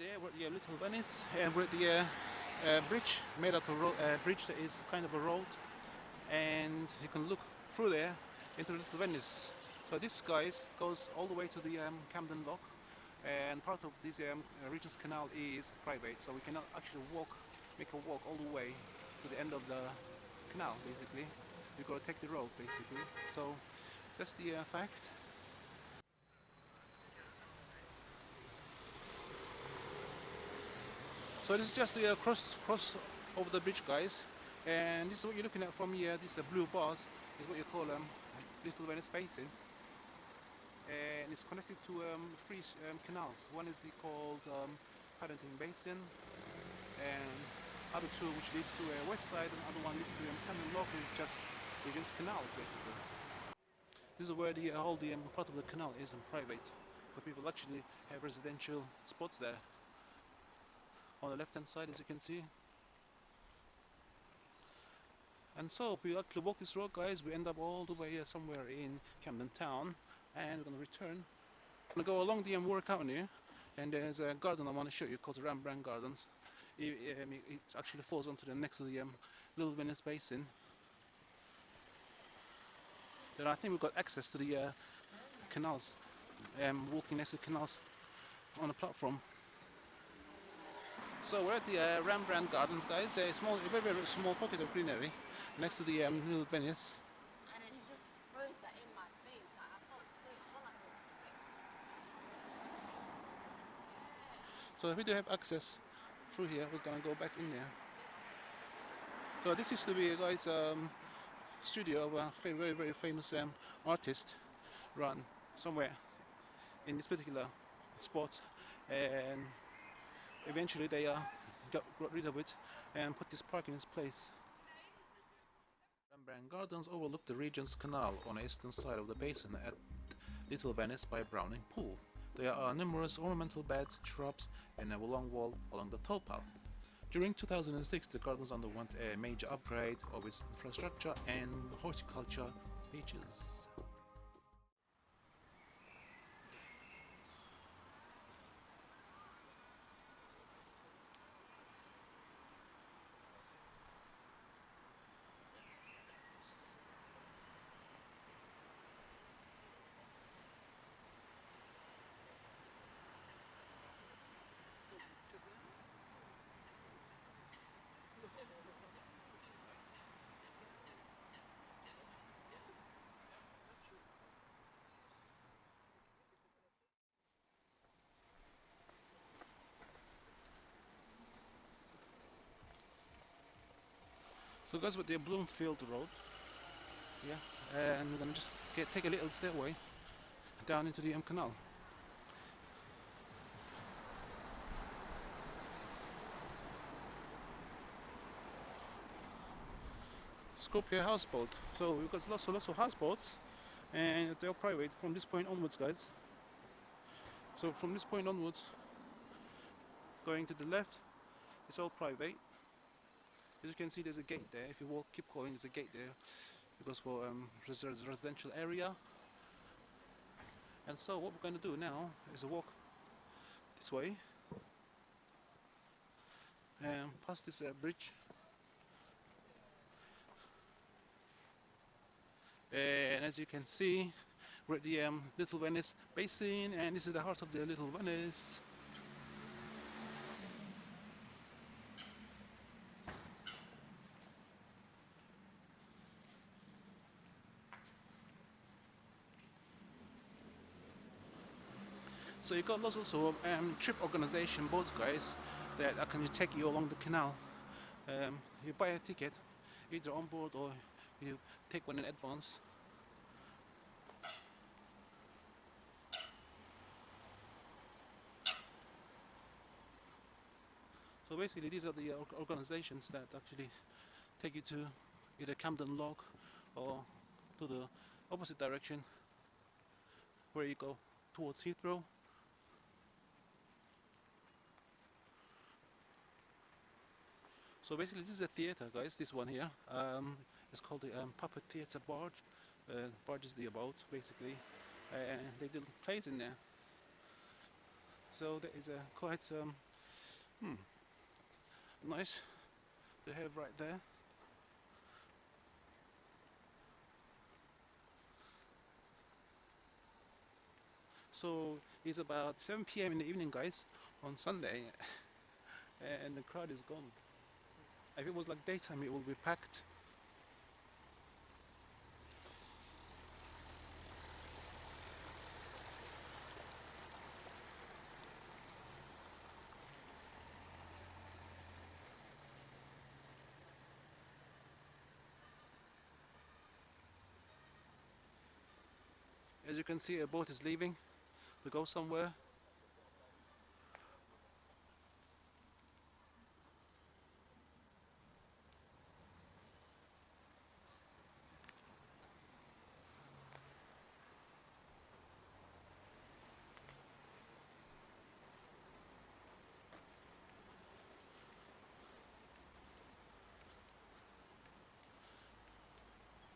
there we're at the Little Venice, and we're at the bridge made out of bridge that is kind of a road, and you can look through there into Little Venice. So this guys goes all the way to the Camden Lock, and part of this Regency Canal is private, so we cannot actually make a walk all the way to the end of the canal. Basically, we got to take the road basically. So that's the fact. So this is just the cross over the bridge, guys, and this is what you're looking at from here. These blue bars is what you call Little Venice Basin, and it's connected to three canals. One is called Paddington Basin, and other two which leads to west side, and the other one leads to Camden Lock, which is just Regency Canals basically. This is where the whole part of the canal is private, but people actually have residential spots there. On the left hand side, as you can see. And so we actually walk this road, guys. We end up all the way somewhere in Camden Town, and we're going to return. We're going to go along the Warwick Avenue, and there's a garden I want to show you called the Rembrandt Gardens. It actually falls onto the next to the Little Venice Basin. Then I think we've got access to the canals, walking next to the canals on the platform. So we're at the Rembrandt Gardens, guys. A very, very small pocket of greenery next to the Little Venice. And then he just throws that in my face. Like, I felt so. So if we do have access through here, we're gonna go back in there. So this used to be a guy's studio of a very, very famous artist, run somewhere in this particular spot, and eventually they got rid of it and put this park in its place. Rembrandt Gardens overlook the Regency Canal on the eastern side of the basin at Little Venice by Browning Pool. There are numerous ornamental beds, shrubs, and a long wall along the towpath. During 2006, the gardens underwent a major upgrade of its infrastructure and horticulture features. So guys, with the Bloomfield Road, yeah, and we're gonna just take a little stairway down into the canal. Scorpio houseboat. So we've got lots of houseboats, and they're all private from this point onwards, guys. So from this point onwards, going to the left, it's all private. As you can see, there's a gate there. If you keep going, there's a gate there. It goes for residential area. And so what we're going to do now is walk this way, past this bridge, and as you can see, we're at the Little Venice Basin, and this is the heart of the Little Venice. So you've got lots also trip organization boats, guys, that can take you along the canal. You buy a ticket, either on board or you take one in advance. So basically these are the organizations that actually take you to either Camden Lock or to the opposite direction where you go towards Heathrow. So basically this is a theatre, guys, this one here. It's called the Puppet Theatre Barge. Barge is the boat, basically. They do plays in there. So there is quite Nice to have right there. So it's about 7 p.m. in the evening, guys, on Sunday, and the crowd is gone. If it was like daytime, it would be packed. As you can see, a boat is leaving to go somewhere.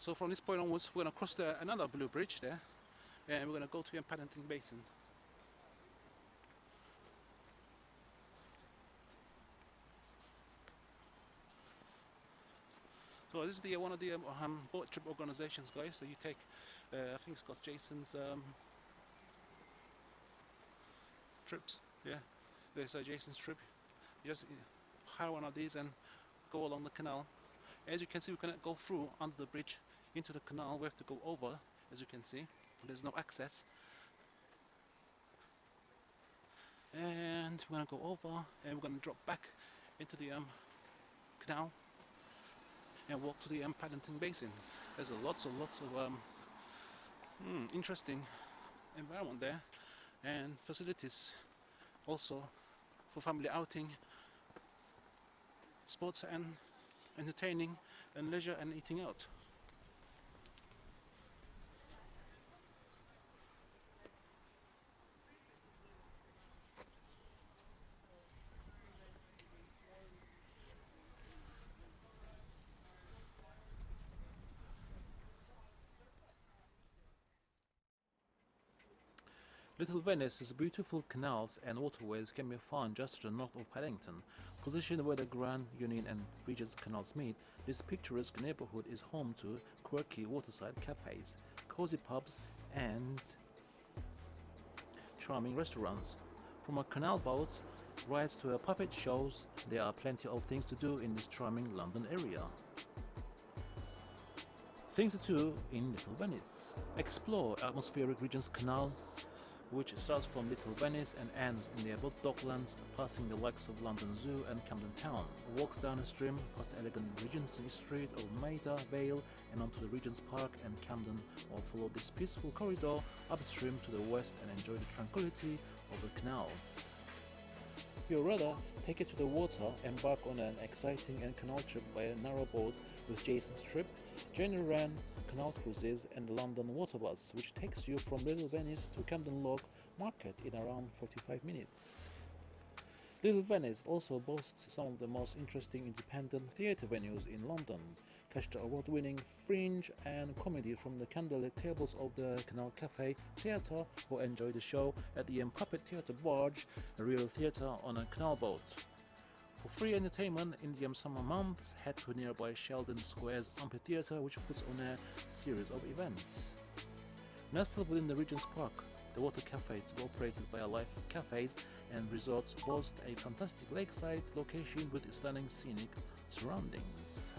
So from this point onwards, we're going to cross another blue bridge there, and we're going to go to Paddington Basin. So this is one of the boat trip organizations, guys, that you take. I think it's got Jason's trips. Yeah, there's Jason's trip. You just hire one of these and go along the canal. As you can see, we cannot go through under the bridge into the canal. We have to go over. As you can see, there's no access. And we're gonna go over, and we're gonna drop back into the canal and walk to the Paddington Basin. There's lots of interesting environment there, and facilities also for family outing, sports and entertaining, and leisure and eating out. Little Venice is beautiful canals and waterways can be found just to the north of Paddington. Positioned where the Grand Union and Regency Canals meet, this picturesque neighborhood is home to quirky waterside cafes, cozy pubs and charming restaurants. From a canal boat rides to a puppet shows, there are plenty of things to do in this charming London area. Things to do in Little Venice. Explore atmospheric Regency Canal, which starts from Little Venice and ends in the above docklands, passing the likes of London Zoo and Camden Town. Walks down the stream past the elegant Regency Street of Maida Vale and onto the Regent's Park and Camden, or follow this peaceful corridor upstream to the west and enjoy the tranquility of the canals. If you'd rather take it to the water, embark on an exciting and canal trip by a narrow boat with Jason's Trip, Jane ran Canal Cruises and the London Water Bus, which takes you from Little Venice to Camden Lock Market in around 45 minutes. Little Venice also boasts some of the most interesting independent theatre venues in London. Catch the award-winning fringe and comedy from the candlelit tables of the Canal Cafe Theatre, or enjoy the show at the Puppet Theatre Barge, a real theatre on a canal boat. For free entertainment in the summer months, head to nearby Sheldon Square's amphitheatre, which puts on a series of events. Nestled within the Regent's Park, the water cafes, operated by Life Cafes and Resorts, boast a fantastic lakeside location with stunning scenic surroundings.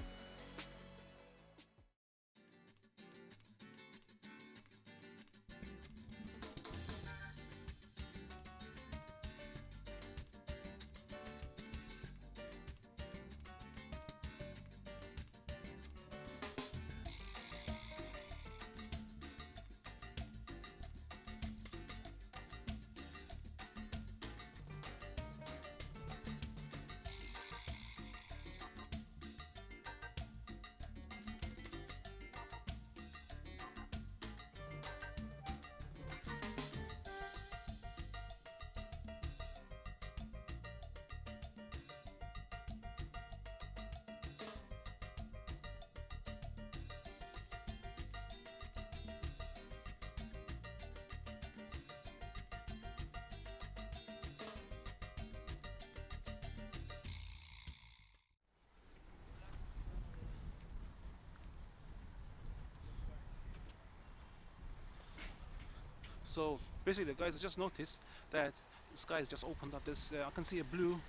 So basically, guys, I just noticed that the sky has just opened up. This I can see a blue.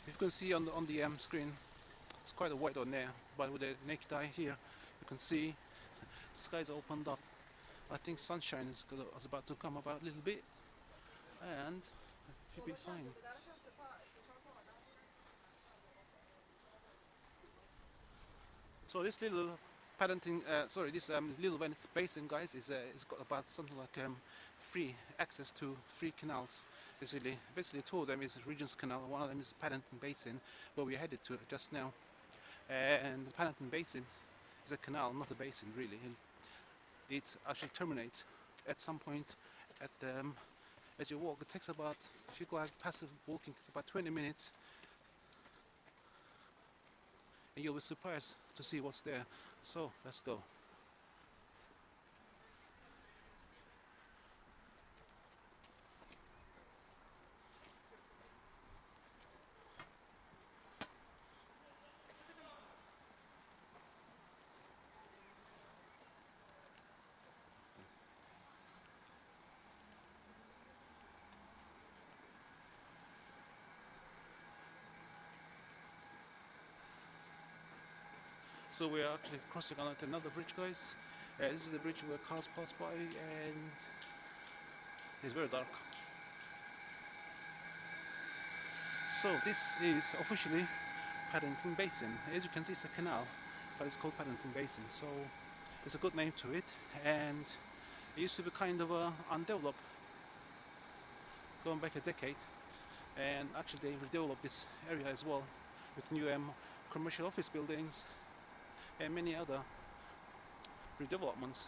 If you can see on the screen, it's quite a white on there. But with the naked eye here, you can see the sky's opened up. I think sunshine is about to come about a little bit, and it should be fine. So this little this little Venice basin, guys, is got about something like free access to three canals. Basically, two of them is Regency Canal, one of them is Paddington Basin, where we headed to just now. And the Paddington Basin is a canal, not a basin, really. It actually terminates at some point at as you walk. It takes about, if you go like passive walking, it takes about 20 minutes. And you'll be surprised to see what's there. So let's go. So we are actually crossing on another bridge, guys. This is the bridge where cars pass by, and it's very dark. So this is officially Paddington Basin. As you can see, it's a canal, but it's called Paddington Basin. So it's a good name to it, and it used to be kind of undeveloped, going back a decade. And actually, they redeveloped this area as well with new commercial office buildings and many other redevelopments.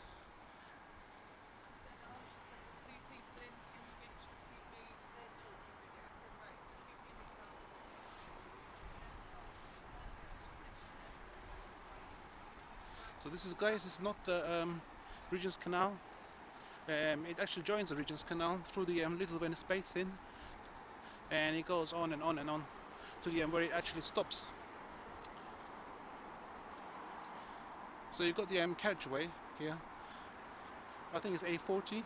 So this is, guys, it's not the Regency Canal. It actually joins the Regency Canal through the Little Venice Basin, and it goes on and on and on to the where it actually stops. So you've got the carriageway here. I think it's A40.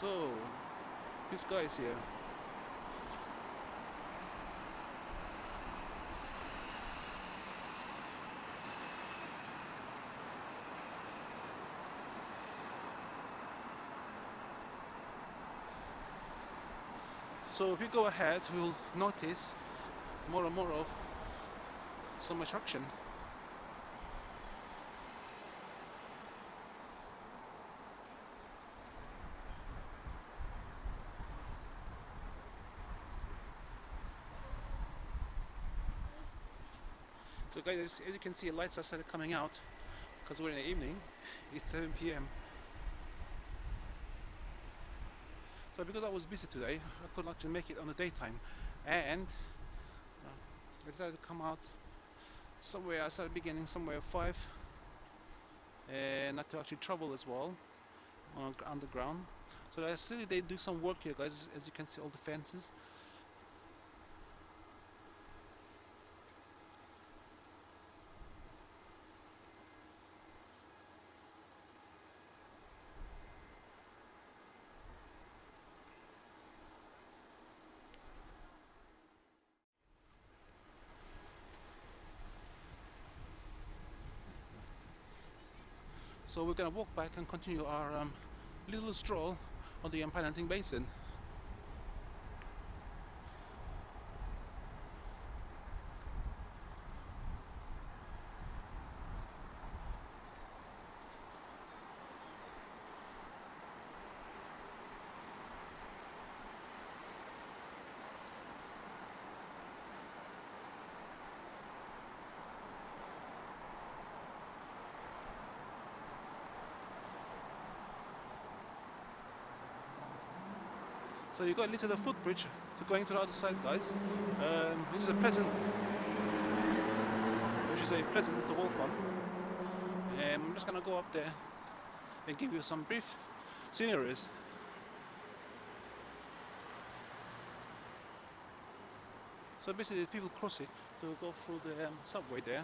So this guy is here. So if we go ahead, we'll notice more and more of some attraction. So guys, as you can see, lights are started coming out because we're in the evening. It's 7 p.m. So because I was busy today, I couldn't actually make it on the daytime, and I decided to come out somewhere. I started beginning somewhere at 5, and not to actually travel as well on underground. So I see they do some work here, guys. As you can see, all the fences. So we're going to walk back and continue our little stroll on the Paddington Basin. So you've got a little footbridge to going to the other side, guys, which is a pleasant little walk on. I'm just gonna go up there and give you some brief sceneries. So basically people cross it to go through the subway there.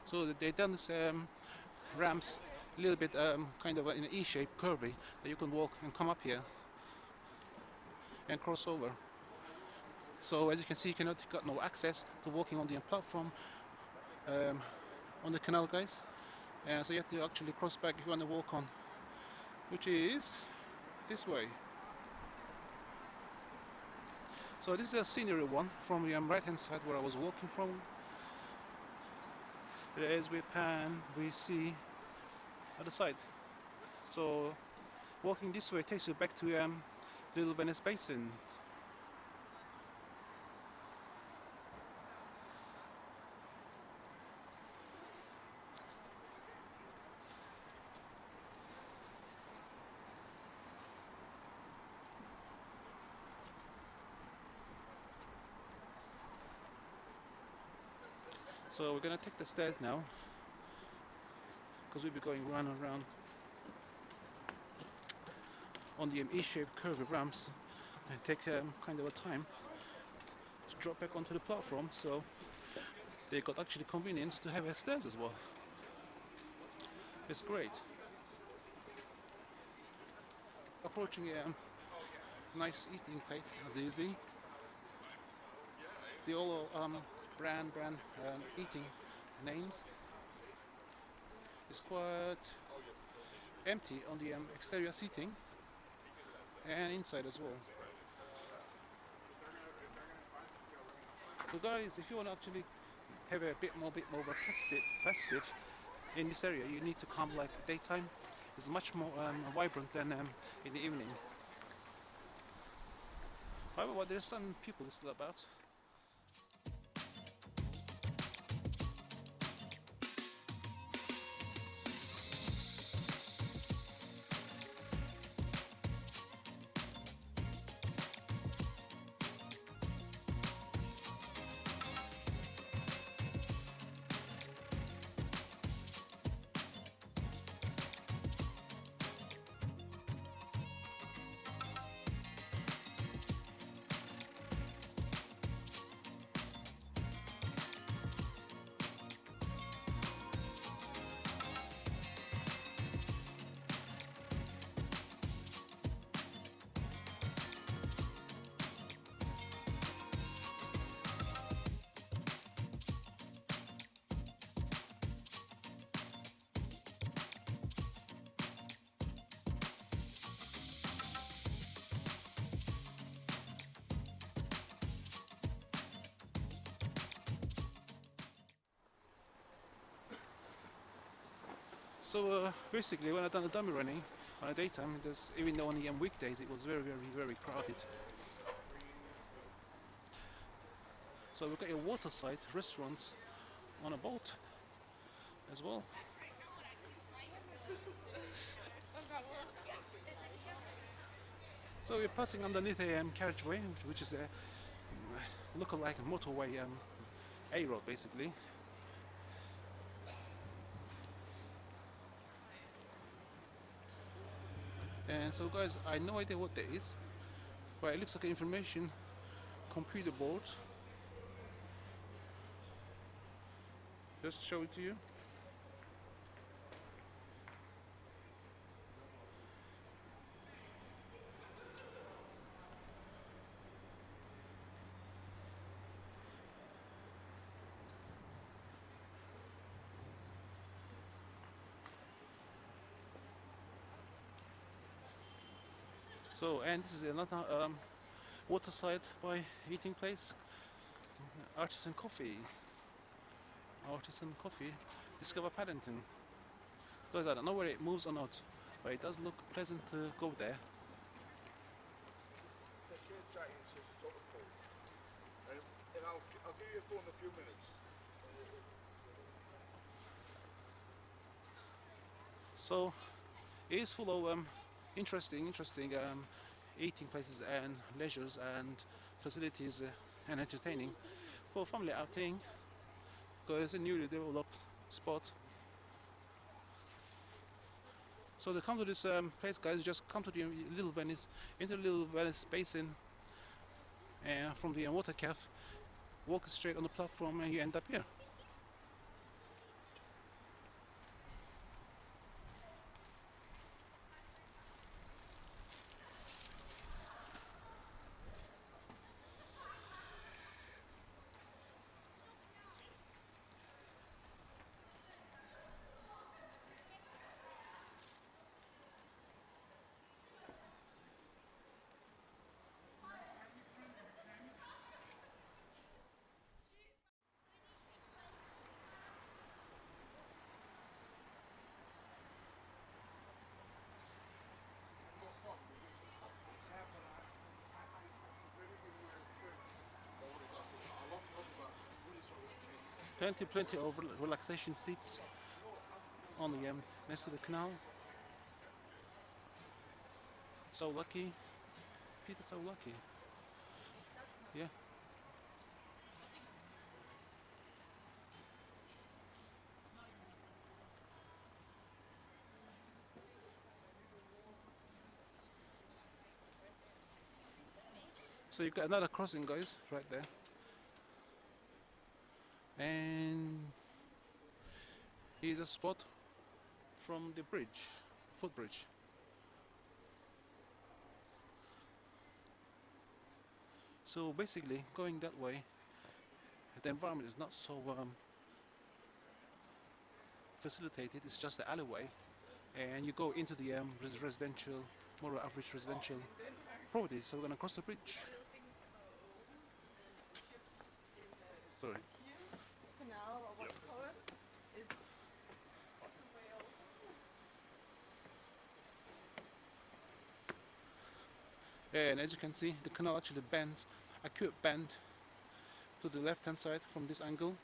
So they done this ramps a little bit kind of in an E-shape curvy that you can walk and come up here and cross over. So as you can see, you cannot got no access to walking on the platform on the canal, guys. So you have to actually cross back if you want to walk on, which is this way. So this is a scenery one from the right hand side where I was walking from. As we pan, we see other side. So walking this way takes you back to Little Venice Basin. So we're gonna take the stairs now, because we'll be going round and round on the E-shaped curvy ramps, and take kind of a time to drop back onto the platform. So they got actually convenience to have stairs as well. It's great. Approaching a nice eating place, Azizi. The all brand eating names. It's quite empty on the exterior seating and inside as well. So guys, if you want to actually have a bit more of a festive in this area, you need to come like daytime. It's much more vibrant than in the evening. However, there's some people still about. So basically, when I done the dummy running on a daytime, even though on the weekdays it was very crowded. So we've got your waterside restaurants on a boat as well. So we're passing underneath a carriageway, which is a look-alike motorway A road basically. And so guys, I have no idea what that is, but it looks like an information computer board. Just show it to you. So, and this is another waterside by eating place, Artisan Coffee. Discover Paddington. Guys, I don't know where it moves or not, but it does look pleasant to go there. I'll give you a phone in a few minutes. So it is full of interesting eating places and leisures and facilities and entertaining for family outing because it's a newly developed spot. So to come to this place, guys, just come to the Little Venice, into the Little Venice basin, and from the water cafe, walk straight on the platform, and you end up here. Plenty of relaxation seats on the next to the canal. So lucky, Peter's so lucky. Yeah. So you've got another crossing, guys, right there. And here's a spot from the bridge, footbridge. So basically, going that way, the environment is not so facilitated. It's just the alleyway, and you go into the residential, more average residential properties. So we're gonna cross the bridge. Sorry. Canal, or what you call it, is And as you can see, the canal actually bends, acute bend to the left hand side from this angle.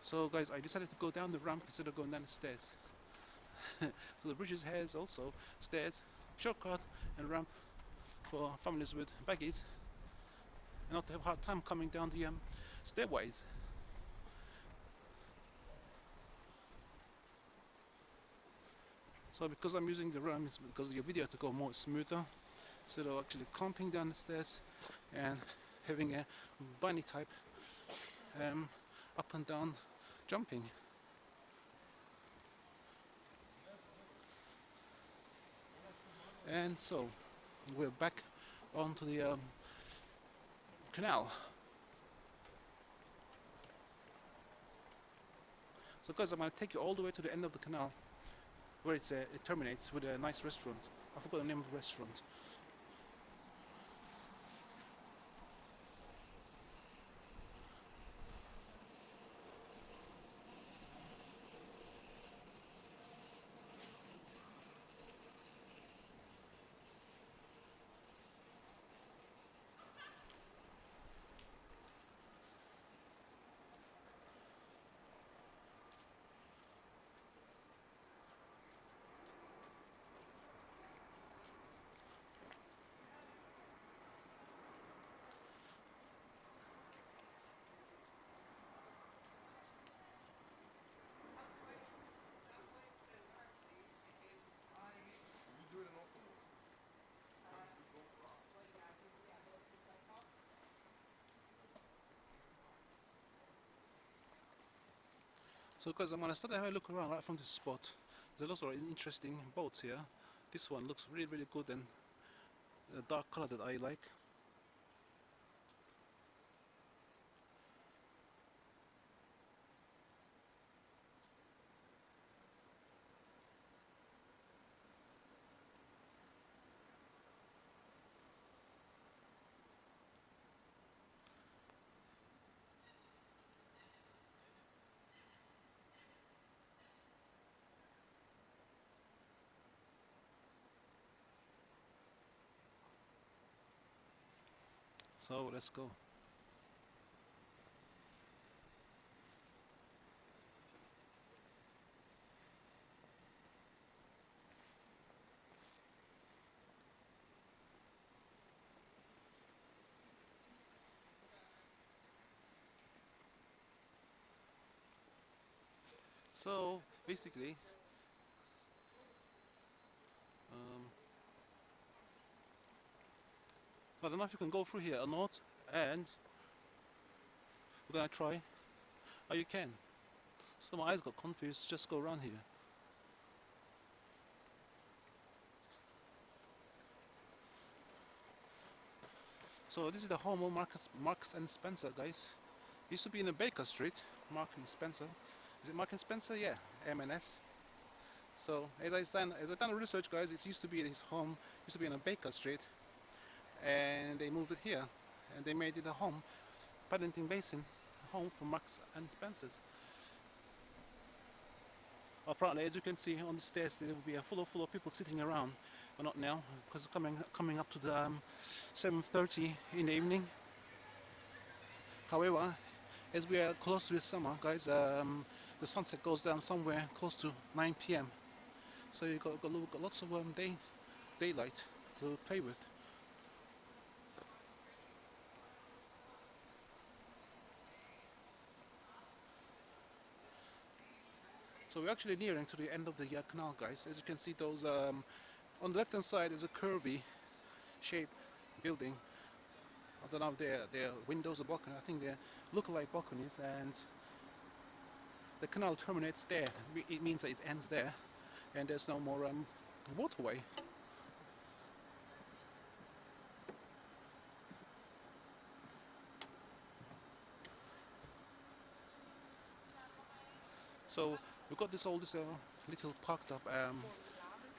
So guys, I decided to go down the ramp instead of going down the stairs. So the bridge has also stairs, shortcut and ramp for families with baggies and not to have a hard time coming down the stairways. So because I'm using the ramp, it's because your video to go more smoother instead of actually clumping down the stairs and having a bunny type up and down jumping. And so we're back onto the canal. So guys, I'm going to take you all the way to the end of the canal where it terminates with a nice restaurant. I forgot the name of the restaurant. So guys, I'm gonna start having a look around right from this spot. There's lots of interesting boats here. This one looks really good and a dark color that I like. So let's go. So basically, so I don't know if you can go through here or not, and we're gonna try. Oh, you can. So my eyes got confused. Just go around here. So this is the home of Marks and Spencer, guys. Used to be in a Baker Street, Mark and Spencer. Is it Mark and Spencer? Yeah, M&S. So as I done research, guys, it used to be his home. Used to be in a Baker Street, and they moved it here, and they made it a home, Paddington Basin, a home for Marks and Spencers. Apparently, as you can see on the stairs, there will be a full of people sitting around, but not now, because coming up to the 7:30 in the evening. However, as we are close to the summer, guys, the sunset goes down somewhere close to 9 p.m. So you got lots of daylight to play with. So we're actually nearing to the end of the canal, guys. As you can see, those on the left hand side is a curvy shape building. I don't know if they're windows or balcony. I think they look like balconies, and the canal terminates there. It means that it ends there, and there's no more waterway. So we've got this little parked up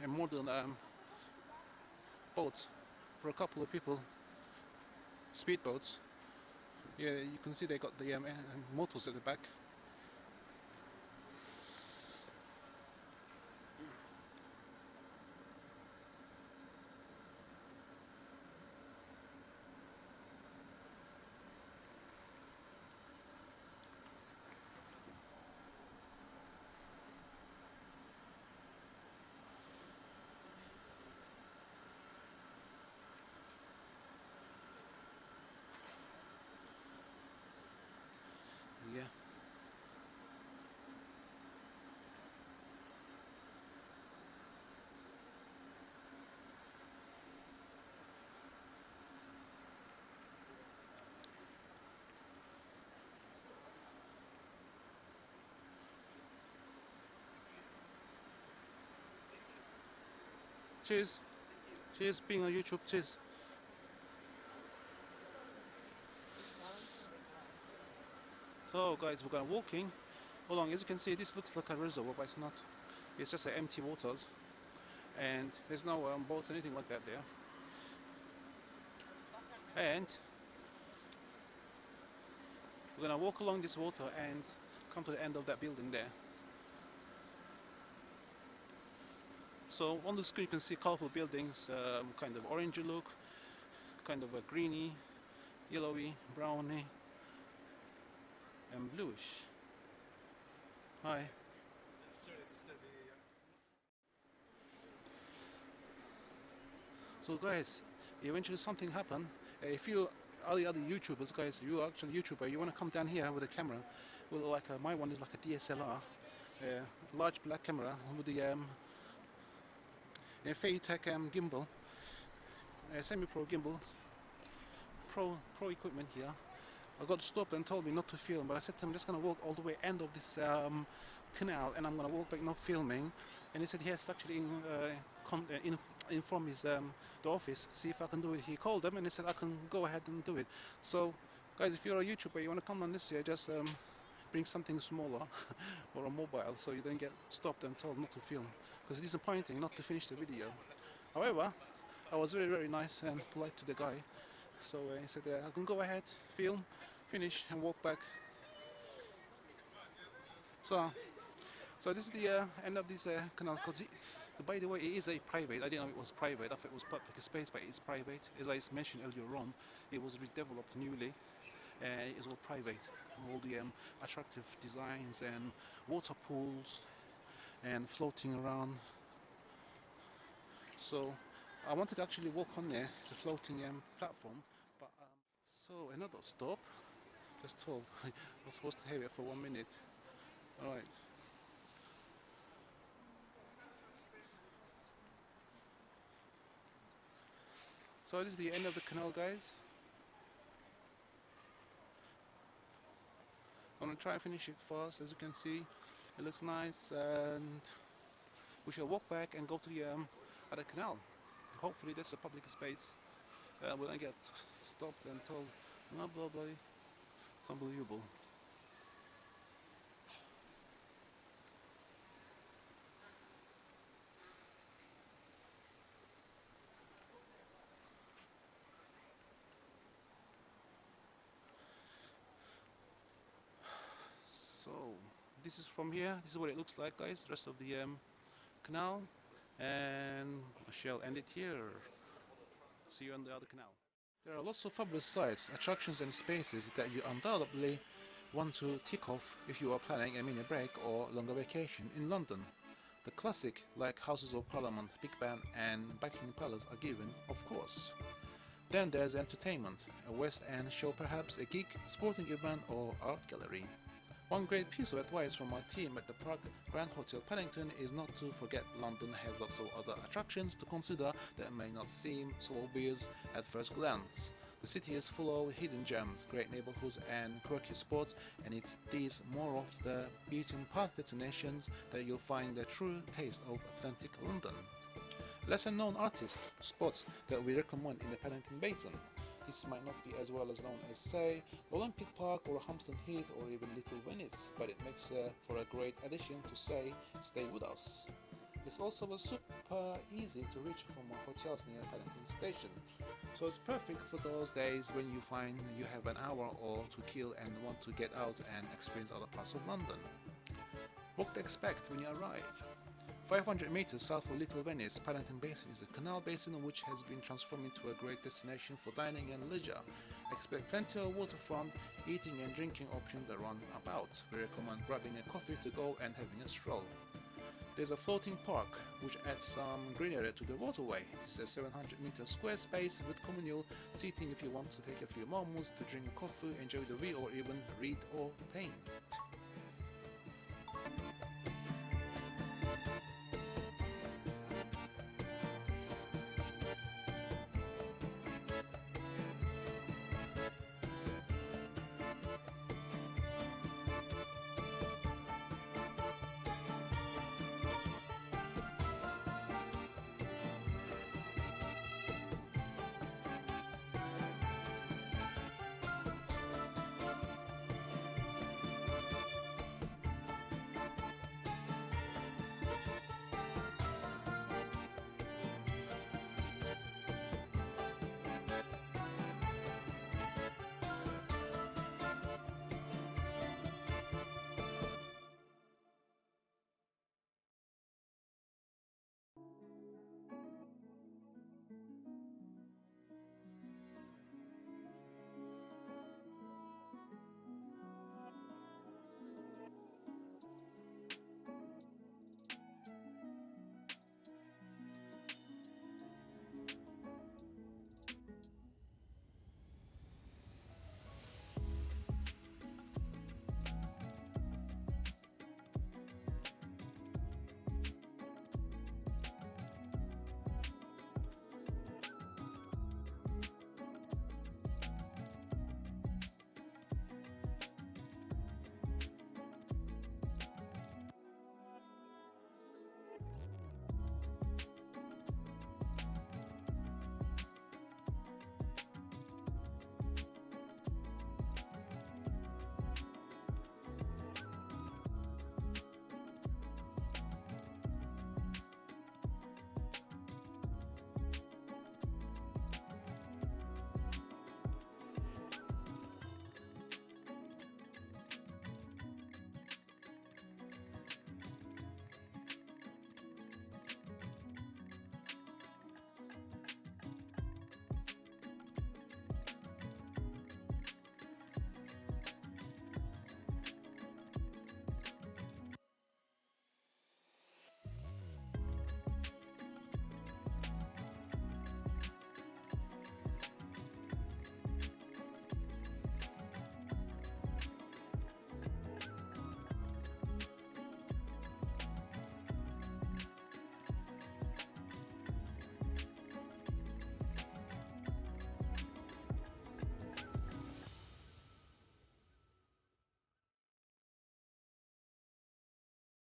and modern boats for a couple of people, speedboats. Yeah, you can see they got the motors at the back. Yeah. Cheers. Cheers, being on YouTube. Cheers. So guys, we're gonna walking along. As you can see, this looks like a reservoir, but it's not. It's just empty waters, and there's no boats or anything like that there. And we're gonna walk along this water and come to the end of that building there. So on the screen you can see colorful buildings, kind of orangey look, kind of a greeny, yellowy, browny, and bluish. Hi. So guys, eventually something happened. If you are the other YouTubers, guys, if you are actually a YouTuber, you want to come down here with a camera, well, like my one is like a DSLR, large black camera with the Faytech gimbal, semi-pro gimbals, pro equipment here. I got stopped and told me not to film, but I said to him, I'm just gonna walk all the way end of this canal, and I'm gonna walk back not filming. And he said he has to actually inform his the office, see if I can do it. He called them and he said I can go ahead and do it. So guys, if you're a YouTuber, you want to come on this year, just bring something smaller or a mobile, so you don't get stopped and told not to film, because it's disappointing not to finish the video. However, I was very, very nice and polite to the guy, so he said I can go ahead, film, finish, and walk back. So this is the end of this canal. So by the way, it is a private. I didn't know it was private. I thought it was public space, but it's private. As I mentioned earlier on, it was redeveloped newly. It's all private. All the attractive designs and water pools and floating around. So I wanted to actually walk on there. It's a floating platform. But so another stop. Just told I was supposed to have it for 1 minute. All right. So this is the end of the canal, guys. I'm gonna try and finish it fast. As you can see, it looks nice, and we shall walk back and go to the other canal. Hopefully, there's a public space. When I get stopped and told, blah blah blah. It's unbelievable. So this is from here. This is what it looks like, guys. The rest of the canal, and I shall end it here. See you on the other canal. There are lots of fabulous sites, attractions and spaces that you undoubtedly want to tick off if you are planning a mini break or longer vacation in London. The classic, like Houses of Parliament, Big Ben and Buckingham Palace, are given, of course. Then there's entertainment, a West End show perhaps, a gig, sporting event or art gallery. One great piece of advice from my team at the Park Grand Hotel Paddington is not to forget London has lots of other attractions to consider that may not seem so obvious at first glance. The city is full of hidden gems, great neighborhoods and quirky spots, and it's these more of the beaten path destinations that you'll find the true taste of authentic London. Lesser known artists, spots that we recommend in the Paddington Basin. This might not be as well as known as, say, Olympic Park or Hampstead Heath or even Little Venice, but it makes for a great addition to say, stay with us. It's also super easy to reach from hotels near Paddington Station, so it's perfect for those days when you find you have an hour or to kill and want to get out and experience other parts of London. What to expect when you arrive? 500 meters south of Little Venice, Paddington Basin is a canal basin which has been transformed into a great destination for dining and leisure. Expect plenty of waterfront, eating and drinking options around about. We recommend grabbing a coffee to go and having a stroll. There's a floating park which adds some greenery to the waterway. This is a 700-meter square space with communal seating if you want to take a few moments to drink coffee, enjoy the view or even read or paint.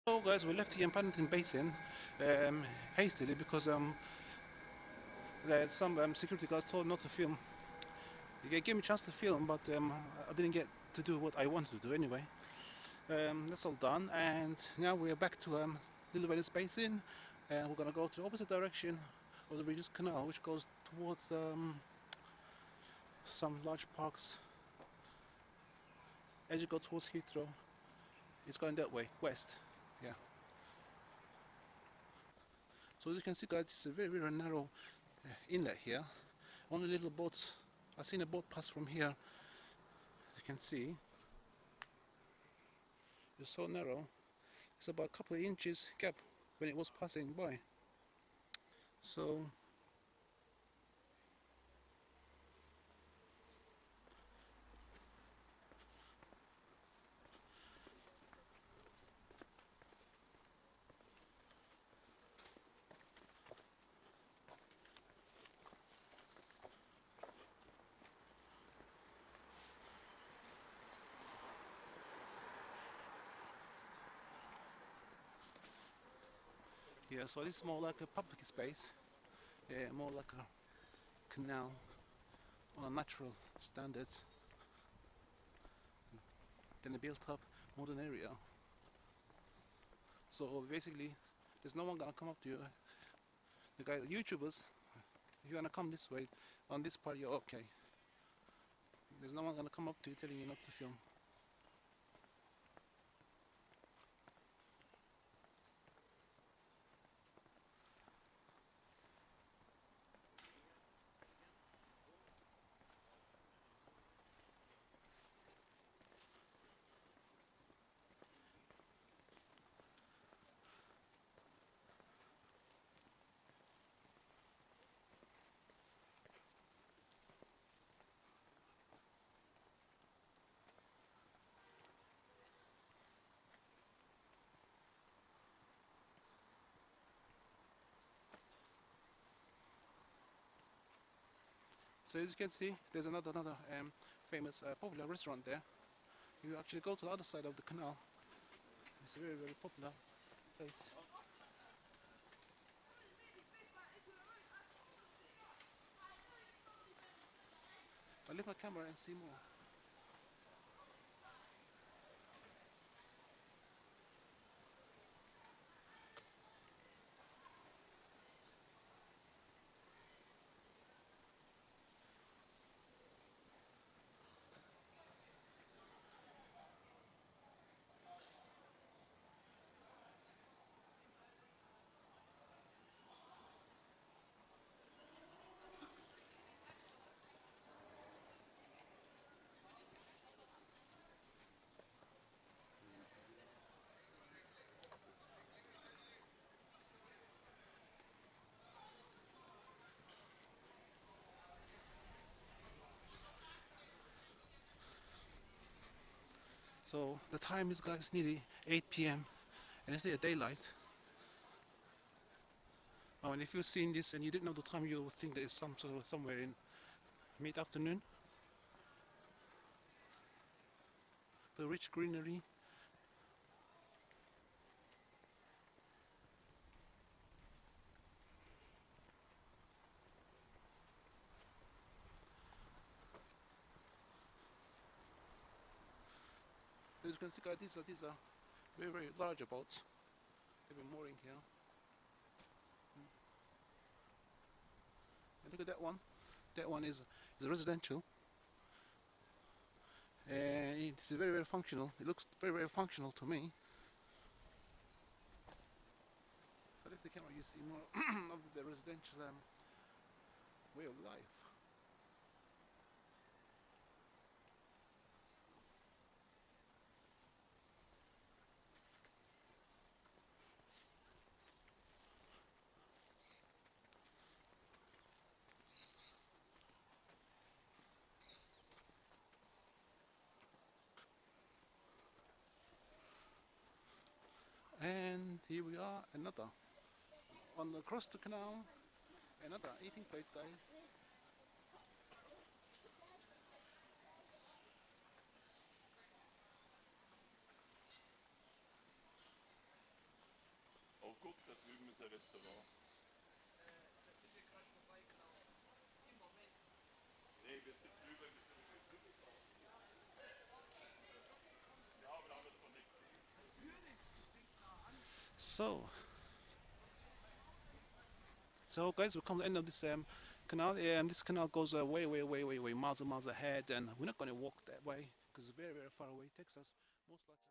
So guys, we left the Paddington Basin hastily because some security guards told not to film. They gave me a chance to film, but I didn't get to do what I wanted to do anyway. That's all done, and now we're back to Little Venice Basin, and we're gonna go to the opposite direction of the Regency Canal, which goes towards some large parks. As you go towards Heathrow, it's going that way, west. Yeah. So as you can see, guys, it's a very, very narrow inlet here. Only little boats. I've seen a boat pass from here. As you can see, it's so narrow. It's about a couple of inches gap when it was passing by. So yeah, so this is more like a public space, more like a canal on a natural standards than a built-up modern area. So basically, there's no one gonna come up to you. The guys, YouTubers, if you wanna come this way, on this part, you're okay. There's no one gonna come up to you telling you not to film. So as you can see, there's another famous popular restaurant there. You actually go to the other side of the canal. It's a very, very popular place. I'll leave my camera and see more. So the time is, guys, nearly 8 p.m. and it's still daylight. Oh, and if you've seen this and you didn't know the time, you would think that it's somewhere in mid-afternoon. The rich greenery. As you can see, guys, these are very, very large boats. They've been mooring here. And look at that one. That one is residential. And it's very, very functional. It looks very, very functional to me. So if the camera, you see more of the residential way of life. And here we are, another on across the canal, another eating place, guys. geguckt, da drüben ist ein Restaurant. Nee, wir sind drüben, wir sind in der Küche. Ja, aber da haben wir davon nicht gesehen. So guys, we come to the end of this canal, and this canal goes way miles and miles ahead, and we're not going to walk that way because it's very far away. It takes us most likely.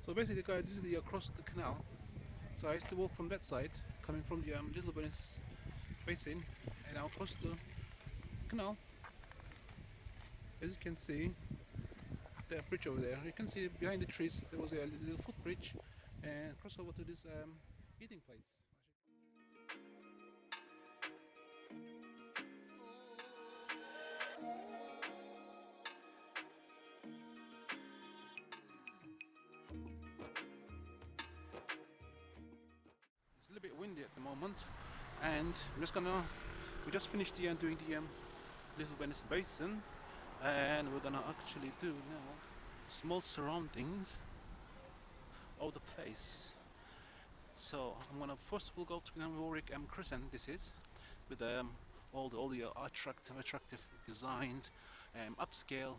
So basically, guys, this is the across the canal. So I used to walk from that side, coming from the Little Venice basin, and now across the canal. As you can see, the bridge over there. You can see behind the trees there was a little footbridge, and cross over to this eating place. It's a little bit windy at the moment, and we just finished doing the Little Venice Basin, and we're gonna actually do now small surroundings of the place. So I'm gonna first we'll go to Warwick Crescent. This is with all the attractive designed upscale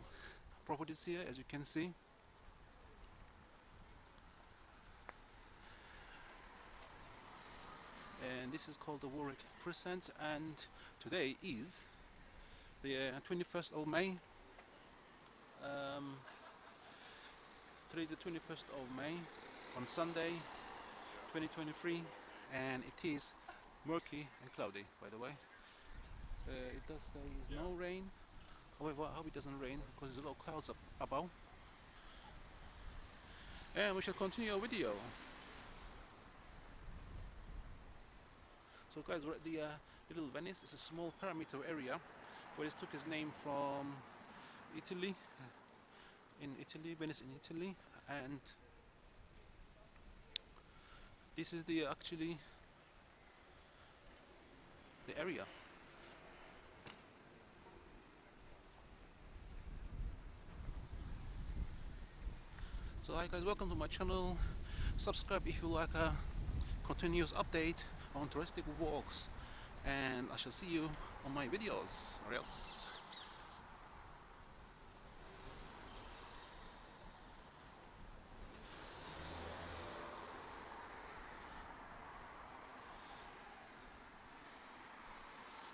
properties here, as you can see. And this is called the Warwick Crescent, and today is the 21st of May. Today is the 21st of May on Sunday 2023, and it is murky and cloudy, by the way. It does say no rain. However, I hope it doesn't rain because there's a lot of clouds up above. And we shall continue our video. So guys, we're at the Little Venice. It's a small perimeter area where it took its name from Italy, Venice in Italy, and this is the actually the area. So hi guys, welcome to my channel. Subscribe if you like a continuous update on touristic walks, and I shall see you on my videos. Yes.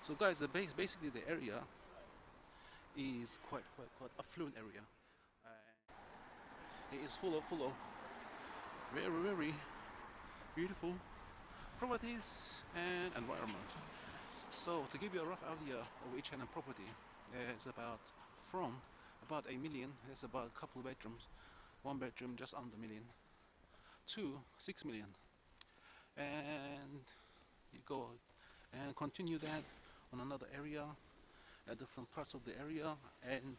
So guys, basically the area is quite affluent area. It is full of very beautiful properties and environment. So to give you a rough idea of each and every property, it's about $1 million. There's about a couple of bedrooms, one bedroom just under $1 million, 6 million, and you go and continue that on another area at different parts of the area, and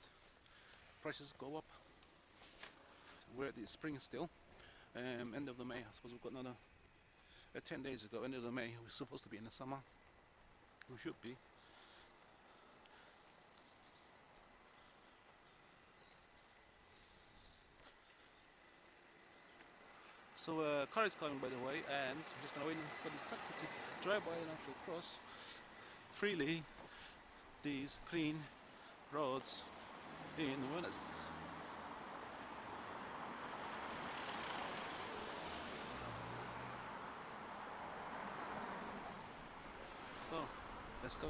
prices go up. We're at the spring still, end of the May. I suppose we've got another 10 days ago, end of the May. We're supposed to be in the summer. We should be. So car is coming, by the way, and I'm just gonna wait for this taxi to drive by and actually cross freely these clean roads in Venice. So let's go.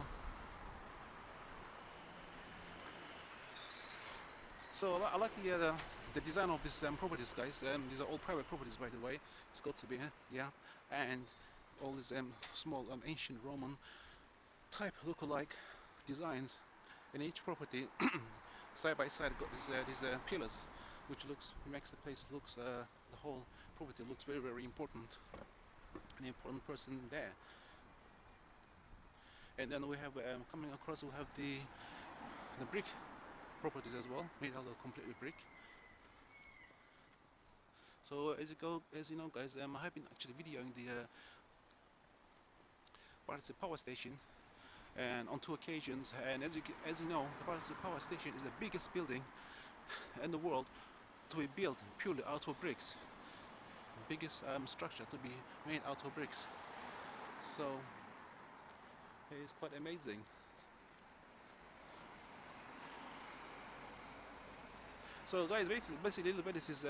So I like the design of these properties, guys. These are all private properties, by the way. It's got to be, yeah. And all these small ancient Roman type look-alike designs in each property. Side by side, got these pillars, which makes the place looks the whole property looks very important. An important person there. And then we have coming across, we have the brick properties as well, made out of completely brick. So as you know, guys, I have been actually videoing the Battersea Power Station, and on 2 occasions. And as you know, the Battersea Power Station is the biggest building in the world to be built purely out of bricks. Biggest structure to be made out of bricks. So it is quite amazing. So guys, basically Little Venice is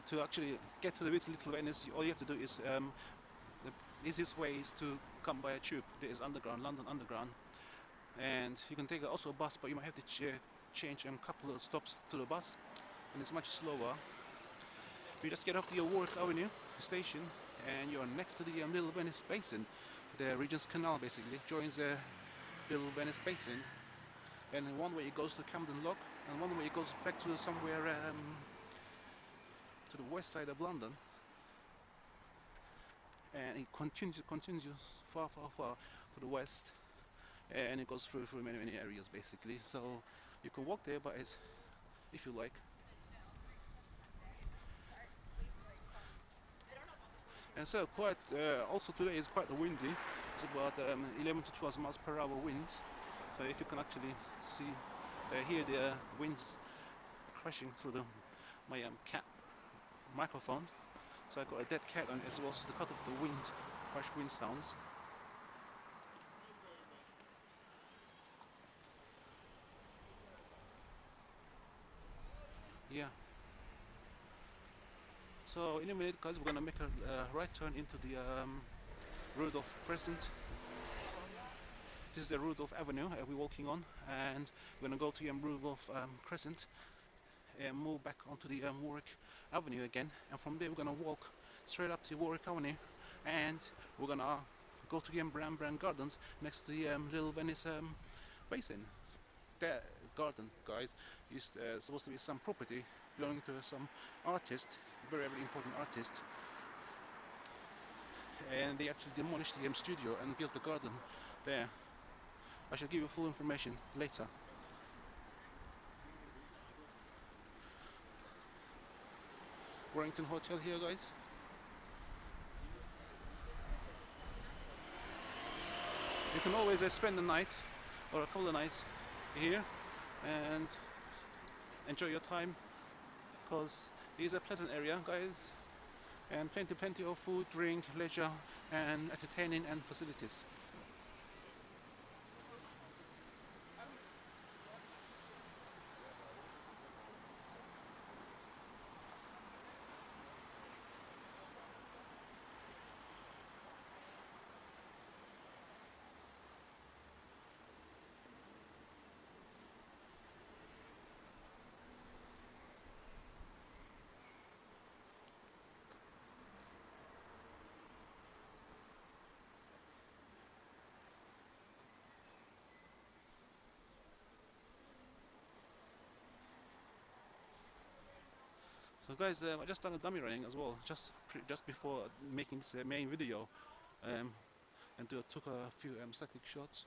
to actually get to the Little Venice, all you have to do is the easiest way is to come by a tube. There is underground, London Underground, and you can take also a bus, but you might have to change a couple of stops to the bus, and it's much slower. You just get off the Warwick Avenue station, and you're next to the Little Venice Basin. The Regency Canal basically joins the Little Venice Basin, and one way it goes to Camden Lock, and one way it goes back to somewhere to the west side of London, and it continues far to the west, and it goes through many areas basically. So you can walk there, but it's, if you like. And so quite also today is quite windy. It's about 11 to 12 miles per hour winds. So if you can actually see hear the winds crashing through my cat microphone, So I got a dead cat on it as well, so the cut of the wind, harsh wind sounds. Yeah. So in a minute, guys, we're gonna make a right turn into the Rudolph Crescent. This is the Rudolph Avenue we're walking on, and we're gonna go to Rudolph Crescent and move back onto the Warwick Avenue again, and from there we're gonna walk straight up to Warwick Avenue, and we're gonna go to Brand Gardens next to the Little Venice basin. That garden, guys, is supposed to be some property belonging to some artist, very important artist, and they actually demolished the studio and built the garden there. I shall give you full information later. Warrington Hotel here, guys. You can always spend the night or a couple of nights here and enjoy your time, because it is a pleasant area, guys, and plenty of food, drink, leisure and entertaining and facilities. So guys, I just done a dummy running as well, just before making this main video, and took a few static shots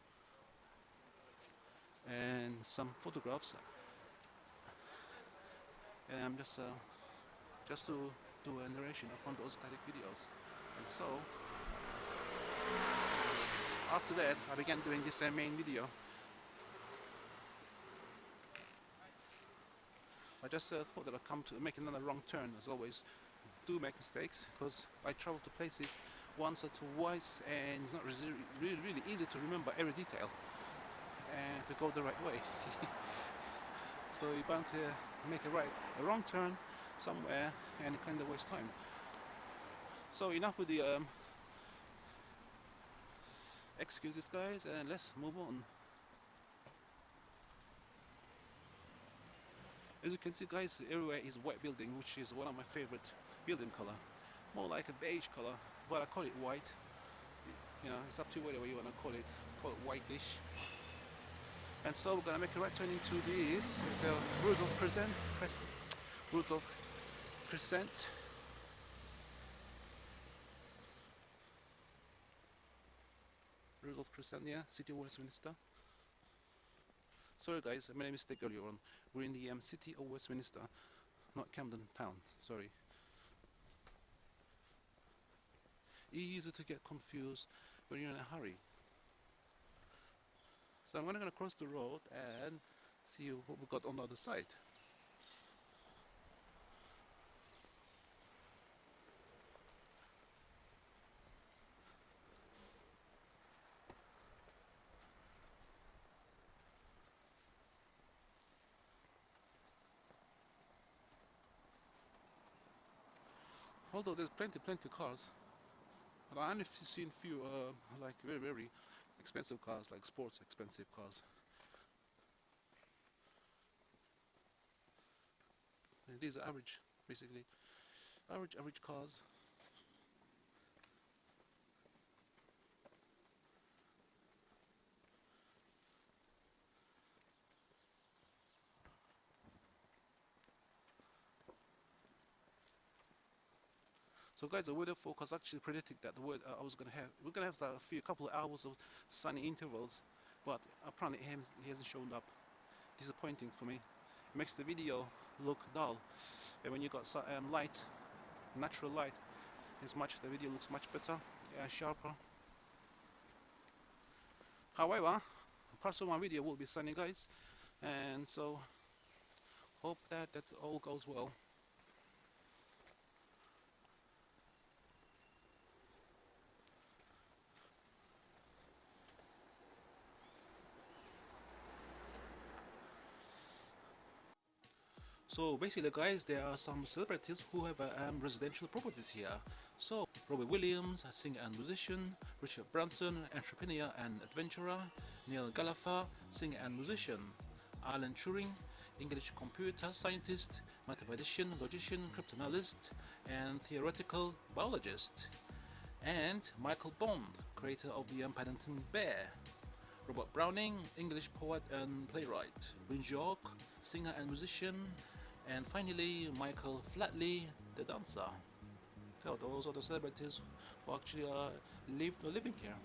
and some photographs, and I'm just to do a narration upon those static videos. And so after that, I began doing this main video. I just thought that I'd come to make another wrong turn. As always, do make mistakes, because I travel to places once or twice, and it's not really easy to remember every detail and to go the right way. So you're bound to make a wrong turn somewhere and kind of waste time. So enough with the excuses, guys, and let's move on. As you can see, guys, everywhere is white building, which is one of my favorite building color. More like a beige color, but I call it white. You know, it's up to you whatever you want to call it. Call it whitish. And so we're gonna make a right turn into this. It's a Rudolph Crescent. Rudolph Crescent. Rudolph Crescent, yeah, City of Westminster. Sorry guys, I made a mistake earlier on. We're in the City of Westminster, not Camden Town, sorry. Easy to get confused when you're in a hurry. So I'm gonna cross the road and see what we got on the other side. Although there's plenty cars, but I only seen few like very expensive cars, like sports expensive cars. And these are average, basically, average cars. So guys, the weather forecast actually predicted that we're gonna have a couple of hours of sunny intervals, but apparently he hasn't shown up. Disappointing for me. It makes the video look dull, and when you got light, natural light, the video looks much better and sharper. However, parts of my video will be sunny, guys, and so hope that all goes well. So basically, guys, there are some celebrities who have residential properties here. So Robert Williams, a singer and musician; Richard Branson, entrepreneur and adventurer; Neil Gallagher, singer and musician; Alan Turing, English computer scientist, mathematician, logician, cryptanalyst, and theoretical biologist; and Michael Bond, creator of the Paddington Bear; Robert Browning, English poet and playwright; Win York, singer and musician; and finally Michael Flatley, the dancer. So those are the celebrities who actually lived or living here.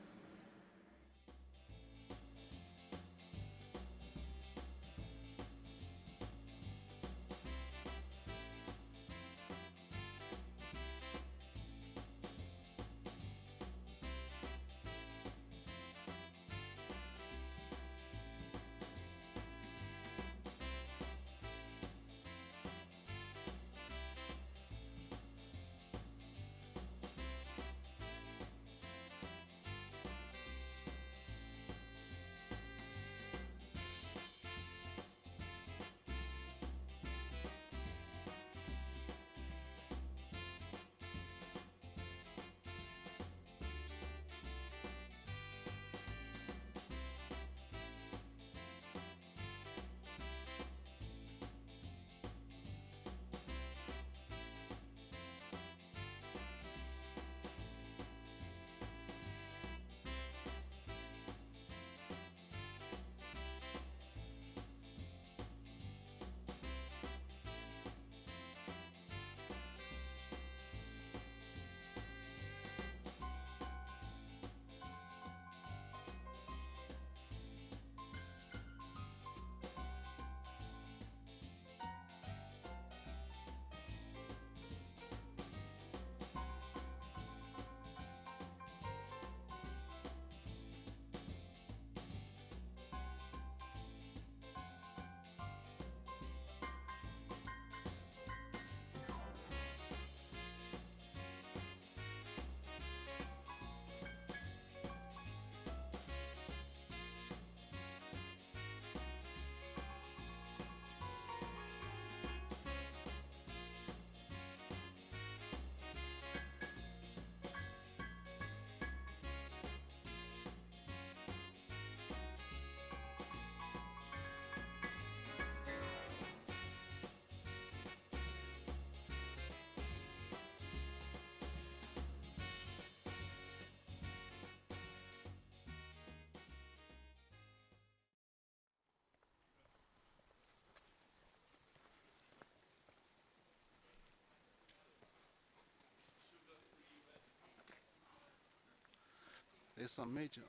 There's some major.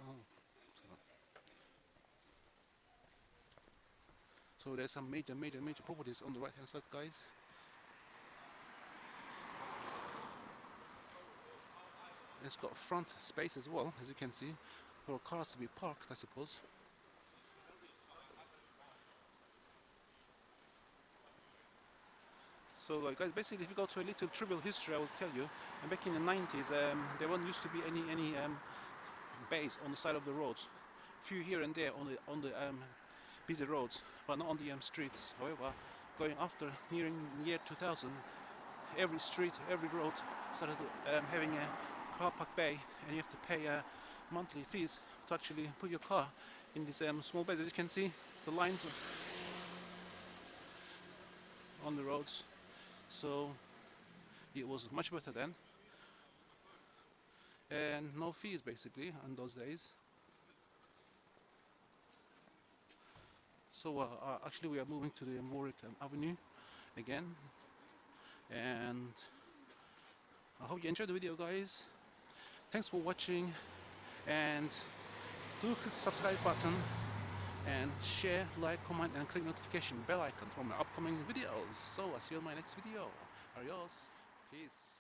So there's some major properties on the right hand side, guys. It's got front space as well, as you can see, for cars to be parked, I suppose. So guys, basically, if you go to a little trivial history, I will tell you. Back in the 90s, there wasn't used to be any bays on the side of the roads. Few here and there on the busy roads, but not on the streets. However, going after nearing year 2000, every street, every road started having a car park bay, and you have to pay monthly fees to actually put your car in these small bays. As you can see, the lines on the roads. So it was much better then, and no fees basically on those days. So actually we are moving to the Warwick Avenue again, and I hope you enjoyed the video, guys. Thanks for watching, and do click the subscribe button and share, like, comment and click notification bell icon for my upcoming videos. So I'll see you in my next video. Adios. Peace.